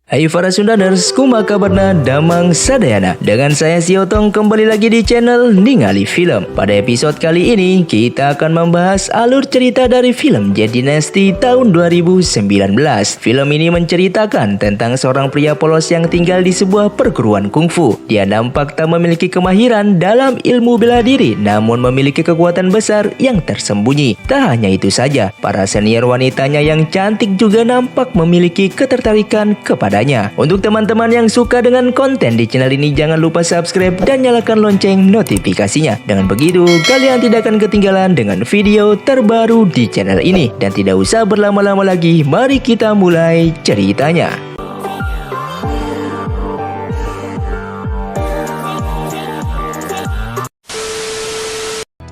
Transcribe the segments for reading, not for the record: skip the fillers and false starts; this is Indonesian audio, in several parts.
Hai para Sundaners, kumaha kabarna damang sadayana. Dengan saya Si Otong kembali lagi di channel Ningali Film. Pada episode kali ini kita akan membahas alur cerita dari film Jet Dynasty tahun 2019. Film ini menceritakan tentang seorang pria polos yang tinggal di sebuah perguruan kungfu. Dia nampak tak memiliki kemahiran dalam ilmu bela diri, namun memiliki kekuatan besar yang tersembunyi. Tak hanya itu saja, para senior wanitanya yang cantik juga nampak memiliki ketertarikan kepada. Untuk teman-teman yang suka dengan konten di channel ini, jangan lupa subscribe dan nyalakan lonceng notifikasinya. Dengan begitu, kalian tidak akan ketinggalan dengan video terbaru di channel ini. Dan tidak usah berlama-lama lagi, mari kita mulai ceritanya.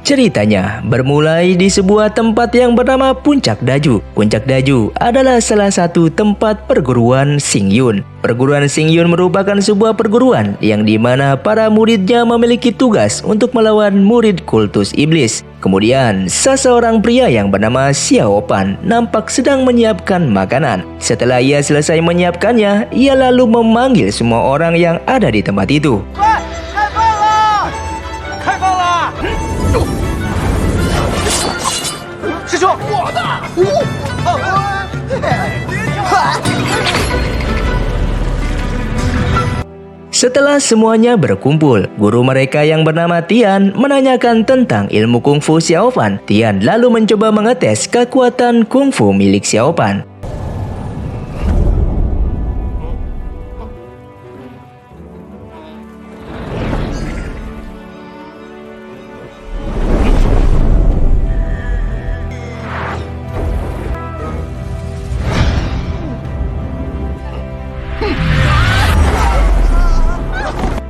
Ceritanya bermulai di sebuah tempat yang bernama Puncak Daju. Puncak Daju adalah salah satu tempat perguruan Xingyun. Perguruan Xingyun merupakan sebuah perguruan yang dimana para muridnya memiliki tugas untuk melawan murid kultus iblis. Kemudian, seseorang pria yang bernama Xiao Pan nampak sedang menyiapkan makanan. Setelah ia selesai menyiapkannya, ia lalu memanggil semua orang yang ada di tempat itu. Setelah semuanya berkumpul, guru mereka yang bernama Tian menanyakan tentang ilmu kungfu Xiao Pan. Tian lalu mencoba mengetes kekuatan kungfu milik Xiao Pan.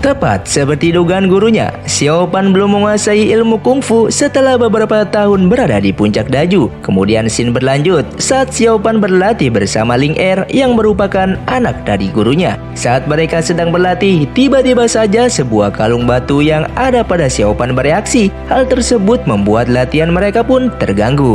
Tepat seperti dugaan gurunya, Xiao Pan belum menguasai ilmu kungfu setelah beberapa tahun berada di Puncak Daju. Kemudian scene berlanjut saat Xiao Pan berlatih bersama Ling Er yang merupakan anak dari gurunya. Saat mereka sedang berlatih, tiba-tiba saja sebuah kalung batu yang ada pada Xiao Pan bereaksi. Hal tersebut membuat latihan mereka pun terganggu.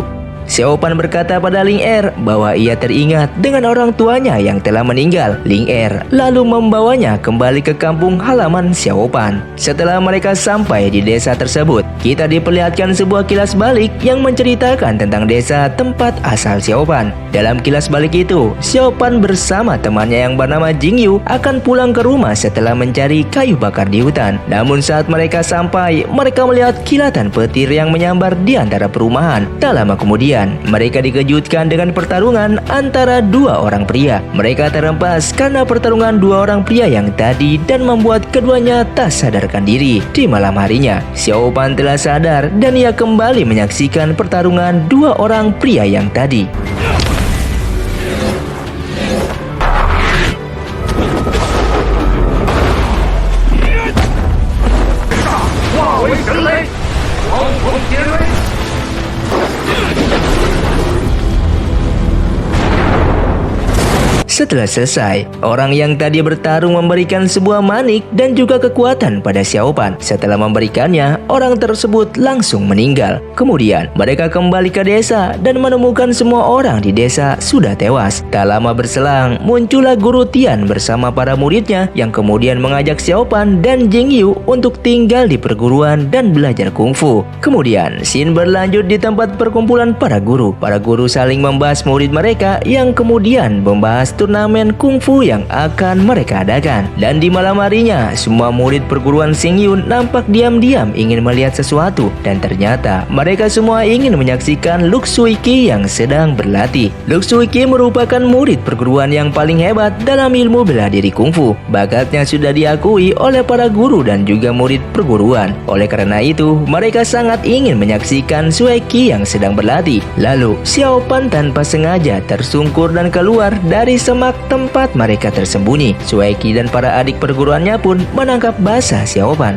Xiao Pan berkata pada Ling Er bahwa ia teringat dengan orang tuanya yang telah meninggal. Ling Er lalu membawanya kembali ke kampung halaman Xiao Pan. Setelah mereka sampai di desa tersebut, kita diperlihatkan sebuah kilas balik yang menceritakan tentang desa tempat asal Xiao Pan. Dalam kilas balik itu, Xiao Pan bersama temannya yang bernama Jingyu akan pulang ke rumah setelah mencari kayu bakar di hutan. Namun saat mereka sampai, mereka melihat kilatan petir yang menyambar di antara perumahan. Tak lama kemudian, mereka dikejutkan dengan pertarungan antara dua orang pria. Mereka terhempas karena pertarungan dua orang pria yang tadi dan membuat keduanya tak sadarkan diri. Di malam harinya, Xiao Pan telah sadar dan ia kembali menyaksikan pertarungan dua orang pria yang tadi. Setelah selesai, orang yang tadi bertarung memberikan sebuah manik dan juga kekuatan pada Xiao Pan. Setelah memberikannya, orang tersebut langsung meninggal. Kemudian, mereka kembali ke desa dan menemukan semua orang di desa sudah tewas. Tak lama berselang, muncullah guru Tian bersama para muridnya yang kemudian mengajak Xiao Pan dan Jingyu untuk tinggal di perguruan dan belajar kungfu. Kemudian, scene berlanjut di tempat perkumpulan para guru. Para guru saling membahas murid mereka yang kemudian membahas turnamen kungfu yang akan mereka adakan. Dan di malam harinya, semua murid perguruan Xingyun nampak diam-diam ingin melihat sesuatu. Dan ternyata mereka semua ingin menyaksikan Luk Suiki yang sedang berlatih. Luk Suiki merupakan murid perguruan yang paling hebat dalam ilmu bela diri kungfu. Bakatnya sudah diakui oleh para guru dan juga murid perguruan. Oleh karena itu, mereka sangat ingin menyaksikan Suiki yang sedang berlatih. Lalu, Xiao Pan tanpa sengaja tersungkur dan keluar dari semak tempat mereka tersembunyi. Sueki dan para adik perguruannya pun menangkap basah Xiao Pan.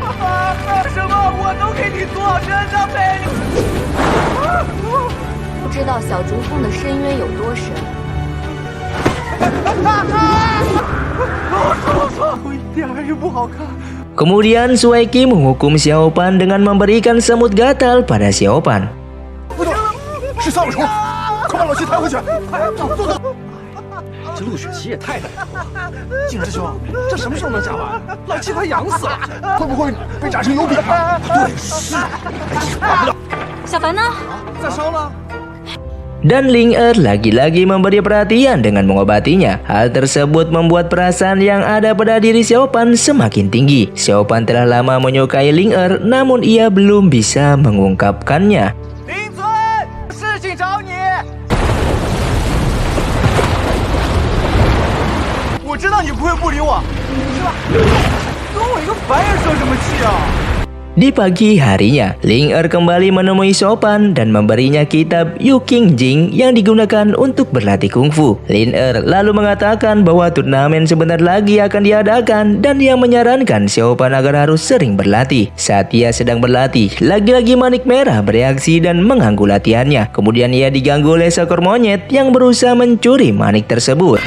Kemudian Sueki menghukum Xiao Pan dengan memberikan semut gatal pada Xiao Pan. 是丧尸虫，快把老七抬回去！快，走走走！陆雪琪也太难搞了。竟然师兄，这什么时候能炸完？老七快痒死了，会不会被炸成油饼啊？对，是啊，管不了。小凡呢？在烧呢。 Dan Ling Er lagi-lagi memberi perhatian dengan mengobatinya. Hal tersebut membuat perasaan yang ada pada diri Xiaopan semakin tinggi. Xiaopan telah lama menyukai Ling Er, namun ia belum bisa mengungkapkannya. Ling Zun, 事情找你。我知道你不会不理我，是吧？跟我一个凡人生什么气啊？ Di pagi harinya, Ling Er kembali menemui Xiaopan dan memberinya kitab Yu King Jing yang digunakan untuk berlatih kungfu. Ling Er lalu mengatakan bahwa turnamen sebentar lagi akan diadakan dan dia menyarankan Xiaopan agar harus sering berlatih. Saat ia sedang berlatih, lagi-lagi manik merah bereaksi dan mengganggu latihannya. Kemudian ia diganggu oleh seekor monyet yang berusaha mencuri manik tersebut.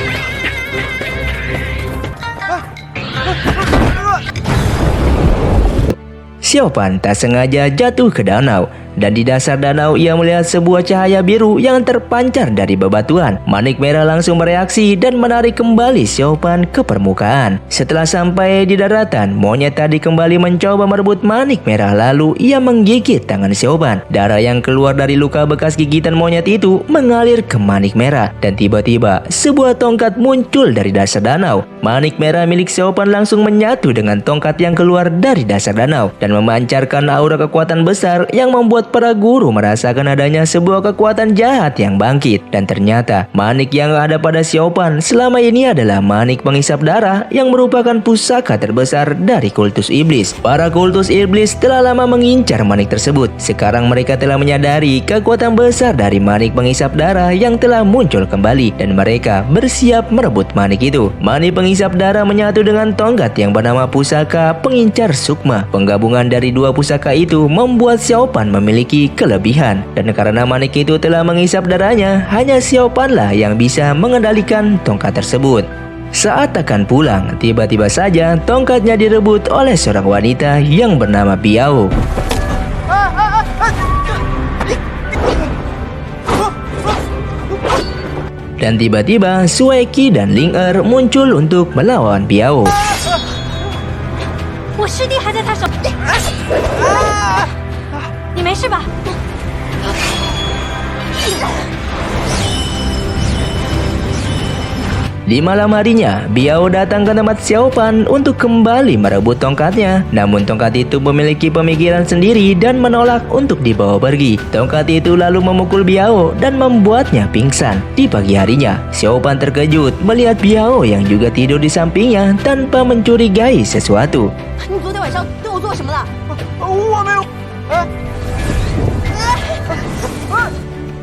Xiaopan tak sengaja jatuh ke danau, dan di dasar danau ia melihat sebuah cahaya biru yang terpancar dari bebatuan. Manik merah langsung bereaksi dan menarik kembali Xiaopan ke permukaan. Setelah sampai di daratan, monyet tadi kembali mencoba merebut manik merah, lalu ia menggigit tangan Xiaopan. Darah yang keluar dari luka bekas gigitan monyet itu mengalir ke manik merah, dan tiba-tiba sebuah tongkat muncul dari dasar danau. Manik merah milik Xiaopan langsung menyatu dengan tongkat yang keluar dari dasar danau dan memancarkan aura kekuatan besar yang membuat para guru merasakan adanya sebuah kekuatan jahat yang bangkit. Dan ternyata manik yang ada pada Xiaopan selama ini adalah manik penghisap darah yang merupakan pusaka terbesar dari kultus iblis. Para kultus iblis telah lama mengincar manik tersebut. Sekarang mereka telah menyadari kekuatan besar dari manik penghisap darah yang telah muncul kembali, dan mereka bersiap merebut manik itu. Manik penghisap darah menyatu dengan tongkat yang bernama pusaka pengincar sukma. Penggabungan dari dua pusaka itu membuat Xiaopan memiliki kelebihan, dan karena manik itu telah menghisap darahnya, hanya Xiaopan lah yang bisa mengendalikan tongkat tersebut. Saat akan pulang, tiba-tiba saja tongkatnya direbut oleh seorang wanita yang bernama Biao. Dan tiba-tiba Sui Qi dan Ling Er muncul untuk melawan Biao. 我师弟还在他手，你没事吧？ Di malam harinya, Biao datang ke tempat Xiaopan untuk kembali merebut tongkatnya. Namun tongkat itu memiliki pemikiran sendiri dan menolak untuk dibawa pergi. Tongkat itu lalu memukul Biao dan membuatnya pingsan. Di pagi harinya, Xiaopan terkejut melihat Biao yang juga tidur di sampingnya tanpa mencurigai sesuatu. 你昨天晚上对我做什么了？我没有。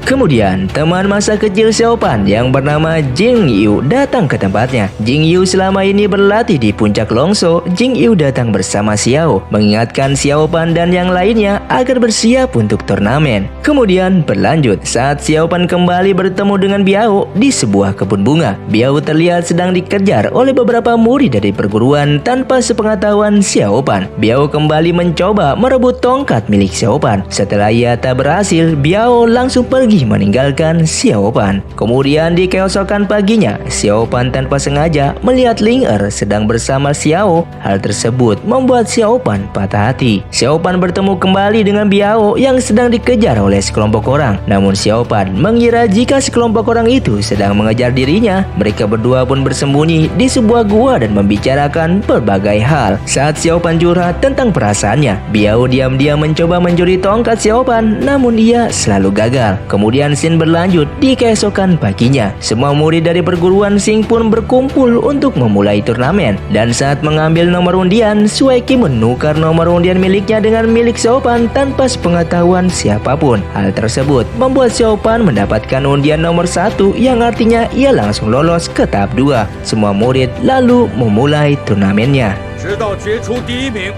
Kemudian, teman masa kecil Xiaopan yang bernama Jing Yu datang ke tempatnya. Jing Yu selama ini berlatih di puncak Longso. Jing Yu datang bersama Xiao, mengingatkan Xiaopan dan yang lainnya agar bersiap untuk turnamen. Kemudian berlanjut saat Xiaopan kembali bertemu dengan Biao di sebuah kebun bunga. Biao terlihat sedang dikejar oleh beberapa murid dari perguruan tanpa sepengetahuan Xiaopan. Biao kembali mencoba merebut tongkat milik Xiaopan. Setelah ia tak berhasil, Biao langsung pergi meninggalkan Xiaopan. Kemudian di keesokan paginya, Xiaopan tanpa sengaja melihat Ling Er sedang bersama Xiao. Hal tersebut membuat Xiaopan patah hati. Xiaopan bertemu kembali dengan Biao yang sedang dikejar oleh sekelompok orang. Namun Xiaopan mengira jika sekelompok orang itu sedang mengejar dirinya. Mereka berdua pun bersembunyi di sebuah gua dan membicarakan berbagai hal. Saat Xiaopan curhat tentang perasaannya, Biao diam-diam mencoba mencuri tongkat Xiaopan, namun ia selalu gagal. Kemudian scene berlanjut di keesokan paginya. Semua murid dari perguruan Xing pun berkumpul untuk memulai turnamen. Dan saat mengambil nomor undian, Sui Qi menukar nomor undian miliknya dengan milik Xiaopan tanpa sepengetahuan siapapun. Hal tersebut membuat Xiaopan mendapatkan undian nomor 1 yang artinya ia langsung lolos ke tahap 2. Semua murid lalu memulai turnamennya. 直到决出第一名。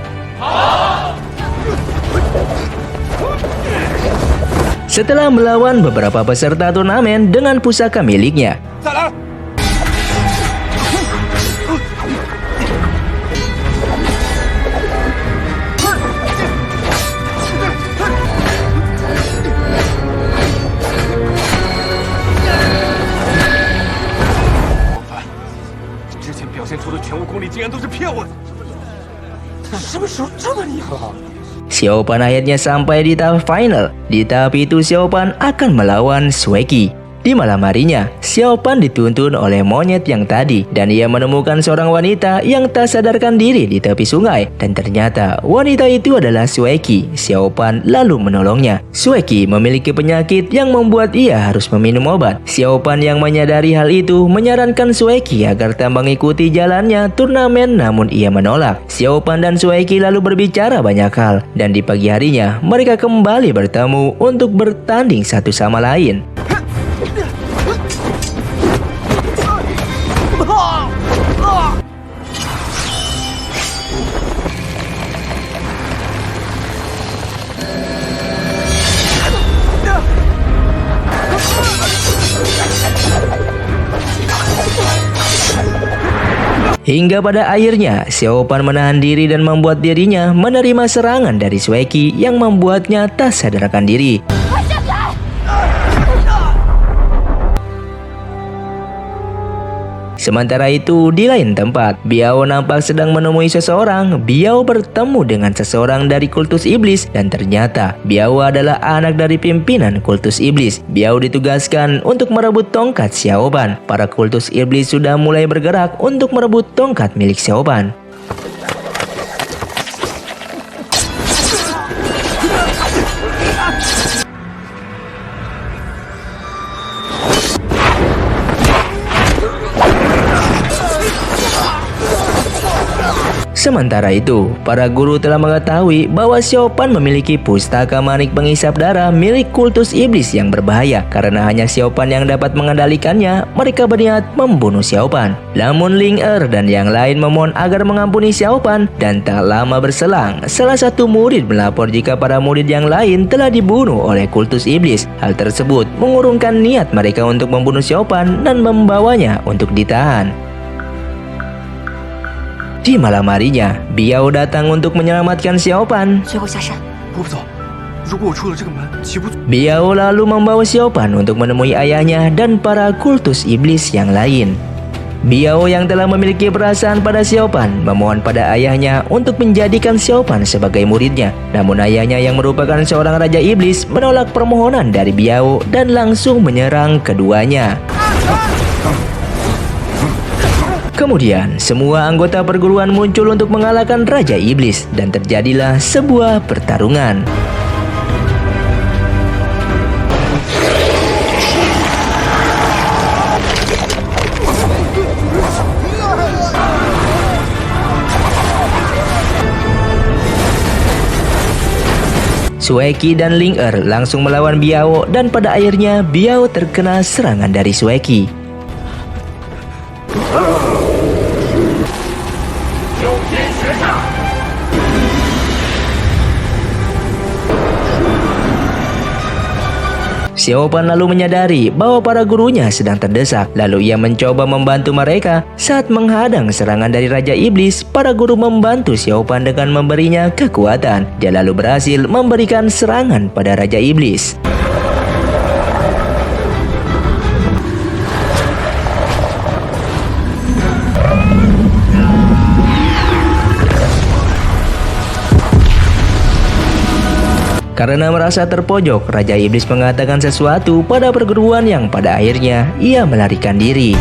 Setelah melawan beberapa peserta turnamen dengan pusaka miliknya, 再来。 还年都是骗我的。他什么时候这么厉害了？ Xiaopan akhirnya sampai di tahap final. Di tahap itu Xiaopan akan melawan Sueki. Di malam harinya, Xiaopan dituntun oleh monyet yang tadi dan ia menemukan seorang wanita yang tak sadarkan diri di tepi sungai dan ternyata wanita itu adalah Sueki. Xiaopan lalu menolongnya. Sueki memiliki penyakit yang membuat ia harus meminum obat. Xiaopan yang menyadari hal itu menyarankan Sueki agar tak mengikuti jalannya turnamen namun ia menolak. Xiaopan dan Sueki lalu berbicara banyak hal dan di pagi harinya mereka kembali bertemu untuk bertanding satu sama lain. Hingga pada akhirnya, Xiaopan menahan diri dan membuat dirinya menerima serangan dari Sueki yang membuatnya tak sadarkan diri. Sementara itu, di lain tempat, Biao nampak sedang menemui seseorang. Biao bertemu dengan seseorang dari kultus iblis dan ternyata Biao adalah anak dari pimpinan kultus iblis. Biao ditugaskan untuk merebut tongkat Xiaopan. Para kultus iblis sudah mulai bergerak untuk merebut tongkat milik Xiaopan. Sementara itu, para guru telah mengetahui bahwa Xiaopan memiliki pustaka manik pengisap darah milik kultus iblis yang berbahaya. Karena hanya Xiaopan yang dapat mengendalikannya, mereka berniat membunuh Xiaopan. Namun Ling Er dan yang lain memohon agar mengampuni Xiaopan dan tak lama berselang, salah satu murid melapor jika para murid yang lain telah dibunuh oleh kultus iblis. Hal tersebut mengurungkan niat mereka untuk membunuh Xiaopan dan membawanya untuk ditahan. Di malam harinya, Biao datang untuk menyelamatkan Xiaopan. 随我下山。我不走，如果我出了这个门，岂不？ Biao lalu membawa Xiaopan untuk menemui ayahnya dan para kultus iblis yang lain. Biao yang telah memiliki perasaan pada Xiaopan memohon pada ayahnya untuk menjadikan Xiaopan sebagai muridnya. Namun ayahnya yang merupakan seorang raja iblis menolak permohonan dari Biao dan langsung menyerang keduanya. Kemudian, semua anggota perguruan muncul untuk mengalahkan Raja Iblis dan terjadilah sebuah pertarungan. Sueki dan Ling Er langsung melawan Biao dan pada akhirnya Biao terkena serangan dari Sueki. Xiaopan lalu menyadari bahwa para gurunya sedang terdesak. Lalu ia mencoba membantu mereka. Saat menghadang serangan dari Raja Iblis, para guru membantu Xiaopan dengan memberinya kekuatan. Dia lalu berhasil memberikan serangan pada Raja Iblis. Karena merasa terpojok, Raja Iblis mengatakan sesuatu pada perguruan yang pada akhirnya ia melarikan diri.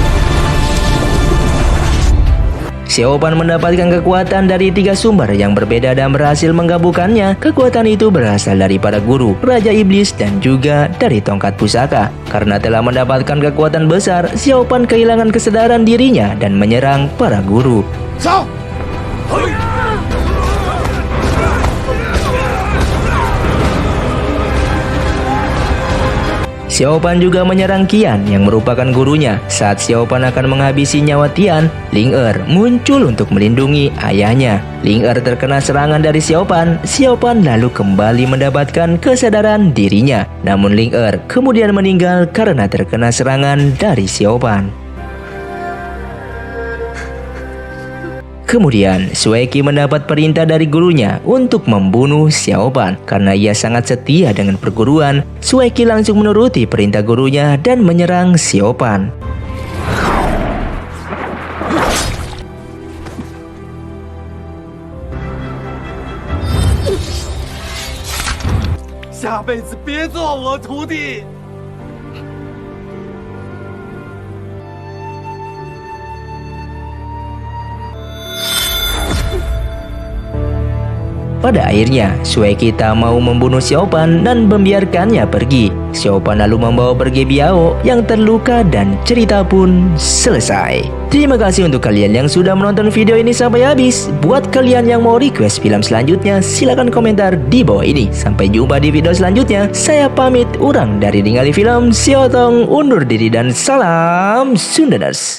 Xiaopan mendapatkan kekuatan dari 3 sumber yang berbeda dan berhasil menggabungkannya. Kekuatan itu berasal dari para guru, Raja Iblis, dan juga dari tongkat pusaka. Karena telah mendapatkan kekuatan besar, Xiaopan kehilangan kesadaran dirinya dan menyerang para guru. Xiaopan juga menyerang Qian yang merupakan gurunya. Saat Xiaopan akan menghabisi nyawa Tian, Ling Er muncul untuk melindungi ayahnya. Ling Er terkena serangan dari Xiaopan. Xiaopan lalu kembali mendapatkan kesadaran dirinya. Namun Ling Er kemudian meninggal karena terkena serangan dari Xiaopan. Kemudian, Sueki mendapat perintah dari gurunya untuk membunuh Xiaopan. Karena ia sangat setia dengan perguruan, Sueki langsung menuruti perintah gurunya dan menyerang Xiaopan. 下辈子别做我徒弟。 Pada akhirnya, Suekita mau membunuh Xiaopan dan membiarkannya pergi. Xiaopan lalu membawa pergi Biao yang terluka dan cerita pun selesai. Terima kasih untuk kalian yang sudah menonton video ini sampai habis. Buat kalian yang mau request film selanjutnya, silahkan komentar di bawah ini. Sampai jumpa di video selanjutnya. Saya pamit, urang dari Ningali Film, Siotong undur diri dan salam Sundaners.